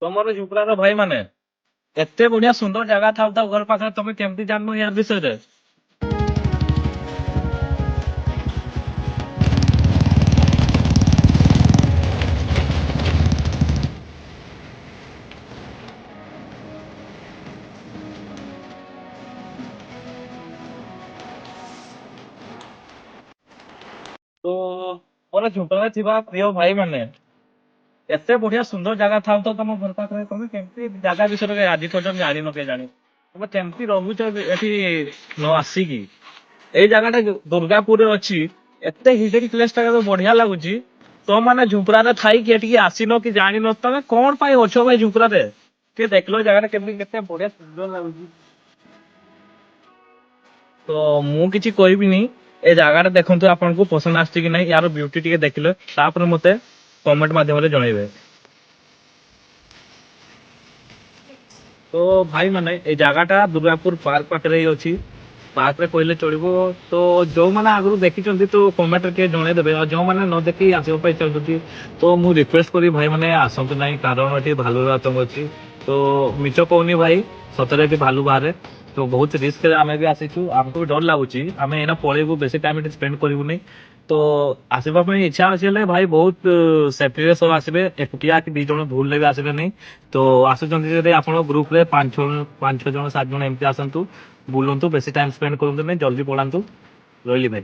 ତମର ଝୁମ୍ପଡ଼ାର ଭାଇ ମାନେ ଏତେ ବଢିଆ ସୁନ୍ଦର ଜାଗା ଥାଉ ଥାଉ ଘର ପାଖରେ ତମେ କେମିତି ଜାଣିନ ୟାର ବିଷୟରେ? ତ ମୋର ଝୁମ୍ପଡ଼ାରେ ଥିବା ପ୍ରିୟ ଭାଇ ମାନେ ଏତେ ବଢିଆ ସୁନ୍ଦର ଜାଗା ଥାଉ ତ ତମ ଘର ପାଖରେ ତମେ କେମିତି ଜାଗା ବିଷୟରେ ଆଜି ପର୍ଯ୍ୟନ୍ତ ଜାଣିନ କେଜାଣି? ତମେ କେମିତି ରହୁଛ ଏଠି ନ ଆସିକି? ଏଇ ଜାଗାଟା ଦୁର୍ଗାପୁରରେ ଅଛି। ଏତେ ହିଡେନ ପ୍ଲେସ ଟା କେତେ ବଢିଆ ଲାଗୁଛି। ତମ ମାନେ ଝୁମ୍ପଡ଼ାରେ ଥାଇକି ଏଠିକି ଆସିନ କି ଜାଣିନ ତମେ କଣ ପାଇଁ ଅଛ ଭାଇ ଝୁମ୍ପଡ଼ାରେ? ଟିକେ ଦେଖିଲ ଜାଗାଟା କେମିତି କେତେ ବଢିଆ ସୁନ୍ଦର ଲାଗୁଛି। ତ ମୁଁ କିଛି କହିବିନି। ଏ ଜାଗାଟା ଦେଖନ୍ତୁ ଆପଣଙ୍କୁ ପସନ୍ଦ ଆସିଛି କି ନାହିଁ, ୟାର ବିୟୁଟି ଟିକେ ଦେଖିଲେ ତାପରେ ମତେ କମେଣ୍ଟ ମାଧ୍ୟମରେ ଜଣେଇବେ। ତ ଭାଇ ମାନେ ଏଇ ଜାଗାଟା ଦୁର୍ଗାପୁର ପାର୍କ ପାଖରେ ହିଁ ଅଛି। ପାର୍କରେ କହିଲେ ଚଳିବ। ତ ଯୋଉମାନେ ଆଗରୁ ଦେଖିଛନ୍ତି ତ କମେଣ୍ଟରେ ଟିକେ ଜଣେଇଦେବେ, ଆଉ ଯୋଉମାନେ ନ ଦେଖି ଆସିବା ପାଇଁ ଚାହୁଁଛନ୍ତି ତ ମୁଁ ରିକ୍ୱେଷ୍ଟ କରି ଭାଇ ମାନେ ଆସନ୍ତୁ ନାହିଁ, କାରଣ ଏଠି ଭାଲୁର ଆତଙ୍କ ଅଛି। ତ ମିଛ କହୁନି ଭାଇ, ସତରେ ଏଠି ଭାଲୁ ବାହାରେ। ତ ବହୁତ ରିସ୍କରେ ଆମେ ବି ଆସିଛୁ, ଆମକୁ ବି ଡର ଲାଗୁଛି। ଆମେ ଏଇନା ପଳେଇବୁ, ବେଶୀ ଟାଇମ ଏଠି ସ୍ପେଣ୍ଡ କରିବୁନି। ତ ଆସିବା ପାଇଁ ଇଚ୍ଛା ଅଛି ହେଲେ ଭାଇ ବହୁତ ସେଫ୍ଟିରେ ସବୁ ଆସିବେ, ଏକୁଟିଆ କି 2 ଜଣ ଭୁଲରେ ବି ଆସିବେନି। ତ ଆସୁଛନ୍ତି ଯଦି ଆପଣ ଗ୍ରୁପରେ 5 ଜଣ 7 ଜଣ ଏମିତି ଆସନ୍ତୁ, ବୁଲନ୍ତୁ, ବେଶୀ ଟାଇମ ସ୍ପେଣ୍ଡ କରନ୍ତୁ ନାହିଁ, ଜଲ୍ଦି ପଳାନ୍ତୁ। ରହିଲି ଭାଇ।